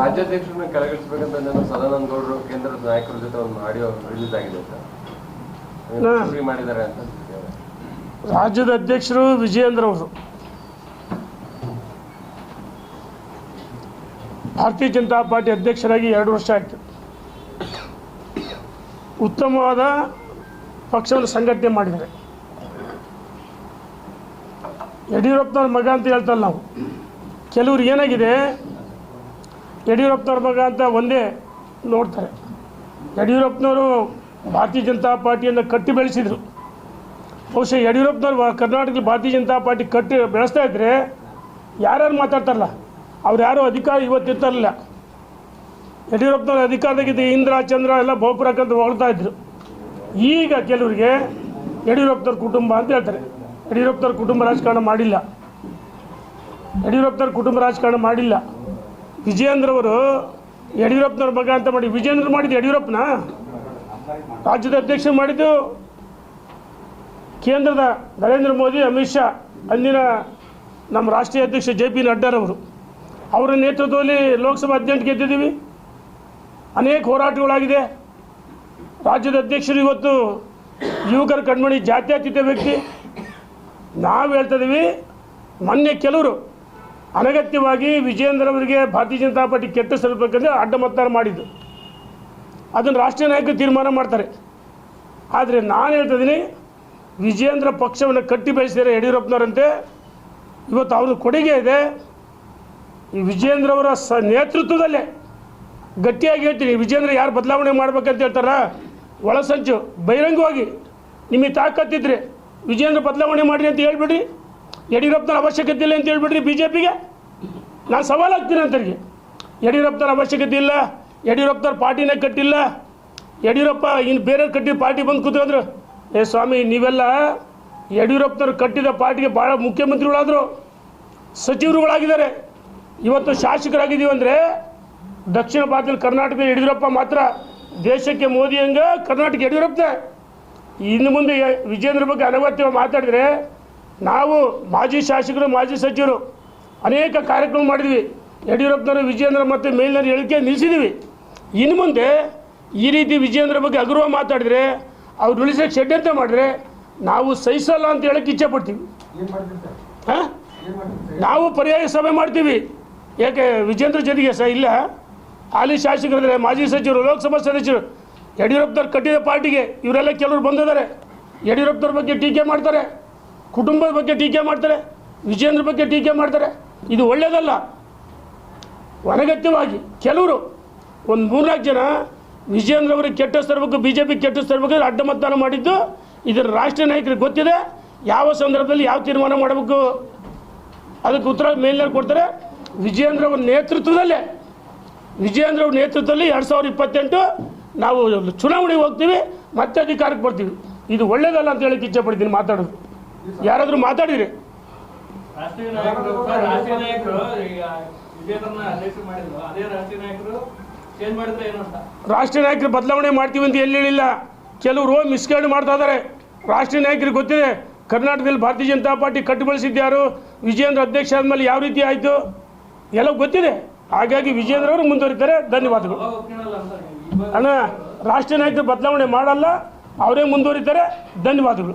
ರಾಜ್ಯಾಧ್ಯಕ್ಷರನ್ನ ಕೆಳಗಿಳಿಸಬೇಕಂತ ಸದಾನಂದ ಗೌಡರು ಕೇಂದ್ರದ ನಾಯಕರ ಜೊತೆ ಒಂದು ಆಡಿಯೋ ರಿಲೀಸ್ ಆಗಿದೆ ಸರ್, ಮಾಡಿದ್ದಾರೆ ಅಂತ. ರಾಜ್ಯದ ಅಧ್ಯಕ್ಷರು ವಿಜಯೇಂದ್ರ ಅವರು ಭಾರತೀಯ ಜನತಾ ಪಾರ್ಟಿ ಅಧ್ಯಕ್ಷರಾಗಿ 2 ವರ್ಷ ಆಯಿತು. ಉತ್ತಮವಾದ ಪಕ್ಷವನ್ನು ಸಂಘಟನೆ ಮಾಡಿದ್ದಾರೆ. ಯಡಿಯೂರಪ್ಪನವ್ರ ಮಗ ಅಂತ ಹೇಳ್ತಲ್ಲ ನಾವು. ಕೆಲವ್ರು ಏನಾಗಿದೆ, ಯಡಿಯೂರಪ್ಪನವ್ರ ಮಗ ಅಂತ ಒಂದೇ ನೋಡ್ತಾರೆ. ಯಡಿಯೂರಪ್ಪನವರು ಭಾರತೀಯ ಜನತಾ ಪಾರ್ಟಿಯನ್ನು ಕಟ್ಟಿ ಬೆಳೆಸಿದರು. ಬಹುಶಃ ಯಡಿಯೂರಪ್ಪನವ್ರು ಕರ್ನಾಟಕದಲ್ಲಿ ಭಾರತೀಯ ಜನತಾ ಪಾರ್ಟಿ ಕಟ್ಟಿ ಬೆಳೆಸ್ತಾ ಇದ್ದರೆ ಯಾರ್ಯಾರು ಮಾತಾಡ್ತಾರಲ್ಲ ಅವ್ರು ಯಾರೂ ಅಧಿಕಾರ ಇವತ್ತಿರ್ತಾರಲ್ಲ. ಯಡಿಯೂರಪ್ಪನವ್ರ ಅಧಿಕಾರದಾಗಿದ್ದು ಇಂದ್ರ ಚಂದ್ರ ಎಲ್ಲ ಬಹುಪುರಕ್ಕಂತ ಹೊಳ್ತಾ ಇದ್ರು. ಈಗ ಕೆಲವರಿಗೆ ಯಡಿಯೂರಪ್ಪನವ್ರ ಕುಟುಂಬ ಅಂತ ಹೇಳ್ತಾರೆ. ಯಡಿಯೂರಪ್ಪನವ್ರ ಕುಟುಂಬ ರಾಜಕಾರಣ ಮಾಡಿಲ್ಲ. ಯಡಿಯೂರಪ್ಪನವ್ರ ಕುಟುಂಬ ರಾಜಕಾರಣ ಮಾಡಿಲ್ಲ. ವಿಜಯೇಂದ್ರವರು ಯಡಿಯೂರಪ್ಪನವ್ರ ಮಗ ಅಂತ ಮಾಡಿ ವಿಜಯೇಂದ್ರ ಮಾಡಿದ್ದು ಯಡಿಯೂರಪ್ಪನ ರಾಜ್ಯದ ಅಧ್ಯಕ್ಷರು ಮಾಡಿದ್ದು ಕೇಂದ್ರದ ನರೇಂದ್ರ ಮೋದಿ, ಅಮಿತ್ ಶಾ, ಅಂದಿನ ನಮ್ಮ ರಾಷ್ಟ್ರೀಯ ಅಧ್ಯಕ್ಷ JP ನಡ್ಡಾರವರು. ಅವರ ನೇತೃತ್ವದಲ್ಲಿ ಲೋಕಸಭಾ 18 ಗೆದ್ದಿದ್ದೀವಿ. ಅನೇಕ ಹೋರಾಟಗಳಾಗಿದೆ. ರಾಜ್ಯದ ಅಧ್ಯಕ್ಷರು ಇವತ್ತು ಯುವಕರ ಕಣ್ಮಣಿ, ಜಾತ್ಯತೀತ ವ್ಯಕ್ತಿ. ನಾವು ಹೇಳ್ತಿದ್ದೀವಿ, ಮೊನ್ನೆ ಕೆಲವರು ಅನಗತ್ಯವಾಗಿ ವಿಜಯೇಂದ್ರ ಅವರಿಗೆ ಭಾರತೀಯ ಜನತಾ ಪಾರ್ಟಿ ಕೆಟ್ಟ ಸಲ್ಲಬೇಕಂದ್ರೆ ಅಡ್ಡ ಮತದಾನ ಮಾಡಿದ್ದು. ಅದನ್ನು ರಾಷ್ಟ್ರೀಯ ನಾಯಕರು ತೀರ್ಮಾನ ಮಾಡ್ತಾರೆ. ಆದರೆ ನಾನು ಹೇಳ್ತಿದ್ದೀನಿ, ವಿಜಯೇಂದ್ರ ಪಕ್ಷವನ್ನು ಕಟ್ಟಿ ಬೆಳೆಸಿದ್ದಾರೆ ಯಡಿಯೂರಪ್ಪನವರಂತೆ. ಇವತ್ತು ಅವ್ರದ್ದು ಕೊಡುಗೆ ಇದೆ. ಈ ವಿಜಯೇಂದ್ರ ಅವರ ನೇತೃತ್ವದಲ್ಲೇ ಗಟ್ಟಿಯಾಗಿ ಹೇಳ್ತೀನಿ, ವಿಜಯೇಂದ್ರ ಯಾರು ಬದಲಾವಣೆ ಮಾಡ್ಬೇಕಂತ ಹೇಳ್ತಾರ ಒಳಸಂಚು ಬಹಿರಂಗವಾಗಿ ನಿಮಗೆ ತಾಕತ್ತಿದ್ರೆ ವಿಜಯೇಂದ್ರ ಬದಲಾವಣೆ ಮಾಡಿರಿ ಅಂತ ಹೇಳ್ಬಿಡ್ರಿ. ಯಡಿಯೂರಪ್ಪನವ್ರ ಅವಶ್ಯಕತೆ ಇಲ್ಲ ಅಂತ ಹೇಳ್ಬಿಡ್ರಿ. BJPಗೆ ನಾನು ಸವಾಲು ಹಾಕ್ತೀನಿ ಅಂತರಿಗೆ. ಯಡಿಯೂರಪ್ಪನವ್ರ ಅವಶ್ಯಕತೆ ಇಲ್ಲ, ಯಡಿಯೂರಪ್ಪನವ್ರ ಪಾರ್ಟಿನೇ ಕಟ್ಟಿಲ್ಲ, ಯಡಿಯೂರಪ್ಪ ಇನ್ನು ಬೇರೆ ಕಟ್ಟಿದ ಪಾರ್ಟಿ ಬಂದು ಕೂತ್ಕೊಂಡ್ರು. ಏ ಸ್ವಾಮಿ, ನೀವೆಲ್ಲ ಯಡಿಯೂರಪ್ಪನವ್ರು ಕಟ್ಟಿದ ಪಾರ್ಟಿಗೆ ಭಾಳ ಮುಖ್ಯಮಂತ್ರಿಗಳಾದರು, ಸಚಿವರುಗಳಾಗಿದ್ದಾರೆ. ಇವತ್ತು ಶಾಸಕರಾಗಿದ್ದೀವಿ ಅಂದರೆ ದಕ್ಷಿಣ ಭಾರತದಲ್ಲಿ ಕರ್ನಾಟಕದ ಯಡಿಯೂರಪ್ಪ ಮಾತ್ರ. ದೇಶಕ್ಕೆ ಮೋದಿ ಹಂಗೆ ಕರ್ನಾಟಕ ಯಡಿಯೂರಪ್ಪನೇ. ಇನ್ನು ಮುಂದೆ ವಿಜಯೇಂದ್ರ ಬಗ್ಗೆ ಅನಗತ್ಯವಾಗಿ ಮಾತಾಡಿದರೆ ನಾವು ಮಾಜಿ ಶಾಸಕರು, ಮಾಜಿ ಸಚಿವರು ಅನೇಕ ಕಾರ್ಯಕ್ರಮ ಮಾಡಿದ್ವಿ. ಯಡಿಯೂರಪ್ಪನವರು ವಿಜಯೇಂದ್ರ ಮತ್ತು ಮೇಲಿನ ಹೇಳಿಕೆ ನಿಲ್ಲಿಸಿದ್ದೀವಿ. ಇನ್ನು ಮುಂದೆ ಈ ರೀತಿ ವಿಜಯೇಂದ್ರ ಬಗ್ಗೆ ಹಗುರವ ಮಾತಾಡಿದರೆ, ಅವ್ರು ಉಳಿಸೋಕ್ಕೆ ಷಡ್ಯಂತ್ರ ಮಾಡಿದ್ರೆ ನಾವು ಸಹಿಸಲ್ಲ ಅಂತ ಹೇಳಕ್ಕೆ ಇಚ್ಛೆ ಪಡ್ತೀವಿ. ಹಾಂ, ನಾವು ಪರ್ಯಾಯ ಸಭೆ ಮಾಡ್ತೀವಿ. ಯಾಕೆ ವಿಜಯೇಂದ್ರ ಜೊತೆಗೆ ಇಲ್ಲ ಹಾಲಿ ಶಾಸಕರಿದ್ದಾರೆ, ಮಾಜಿ ಸಚಿವರು, ಲೋಕಸಭಾ ಸದಸ್ಯರು, ಯಡಿಯೂರಪ್ಪನವ್ರು ಕಟ್ಟಿದ ಪಾರ್ಟಿಗೆ ಇವರೆಲ್ಲ ಕೆಲವರು ಬಂದಿದ್ದಾರೆ. ಯಡಿಯೂರಪ್ಪನವ್ರ ಬಗ್ಗೆ ಟೀಕೆ ಮಾಡ್ತಾರೆ, ಕುಟುಂಬದ ಬಗ್ಗೆ ಟೀಕೆ ಮಾಡ್ತಾರೆ, ವಿಜಯೇಂದ್ರ ಬಗ್ಗೆ ಟೀಕೆ ಮಾಡ್ತಾರೆ. ಇದು ಒಳ್ಳೆಯದಲ್ಲ. ಅನಗತ್ಯವಾಗಿ ಕೆಲವರು ಒಂದು 3-4 ಜನ ವಿಜಯೇಂದ್ರ ಅವರಿಗೆ ಕೆಟ್ಟ ತರಬೇಕು, BJP ಕೆಟ್ಟ ತರಬೇಕು ಅಡ್ಡ ಮತದಾನ ಮಾಡಿದ್ದು ಇದರ ರಾಷ್ಟ್ರೀಯ ನಾಯಕರಿಗೆ ಗೊತ್ತಿದೆ. ಯಾವ ಸಂದರ್ಭದಲ್ಲಿ ಯಾವ ತೀರ್ಮಾನ ಮಾಡಬೇಕು ಅದಕ್ಕೆ ಉತ್ತರ ಮೇಲಿನ ಕೊಡ್ತಾರೆ. ವಿಜಯೇಂದ್ರ ಅವ್ರ ನೇತೃತ್ವದಲ್ಲೇ 2028 ನಾವು ಚುನಾವಣೆಗೆ ಹೋಗ್ತೀವಿ, ಮತ್ತೆ ಅಧಿಕಾರಕ್ಕೆ ಬರ್ತೀವಿ. ಇದು ಒಳ್ಳೆಯದಲ್ಲ ಅಂತ ಹೇಳಕ್ಕೆ ಇಚ್ಛೆ ಪಡ್ತೀನಿ. ಮಾತಾಡೋದು ಯಾರಾದರೂ ಮಾತಾಡಿರಿ. ರಾಷ್ಟ್ರೀಯ ನಾಯಕರು ಬದಲಾವಣೆ ಮಾಡ್ತೀವಿ ಅಂತ ಎಲ್ಲಿ ಹೇಳಿಲ್ಲ. ಕೆಲವರು ಮಿಸ್ಗೈಡ್ ಮಾಡ್ತಾ ಇದ್ದಾರೆ. ರಾಷ್ಟ್ರೀಯ ನಾಯಕರಿಗೆ ಗೊತ್ತಿದೆ ಕರ್ನಾಟಕದಲ್ಲಿ ಭಾರತೀಯ ಜನತಾ ಪಾರ್ಟಿ ಕಟ್ಟಿ ಬೆಳೆಸಿದ್ಯಾರು, ವಿಜಯೇಂದ್ರ ಅಧ್ಯಕ್ಷ ಆದಮೇಲೆ ಯಾವ ರೀತಿ ಆಯಿತು ಎಲ್ಲ ಗೊತ್ತಿದೆ. ಹಾಗಾಗಿ ವಿಜಯೇಂದ್ರ ಅವರು ಮುಂದುವರಿತಾರೆ. ಧನ್ಯವಾದಗಳು ಅಣ್ಣ. ರಾಷ್ಟ್ರೀಯ ನಾಯಕರು ಬದಲಾವಣೆ ಮಾಡಲ್ಲ, ಅವರೇ ಮುಂದುವರಿತಾರೆ. ಧನ್ಯವಾದಗಳು.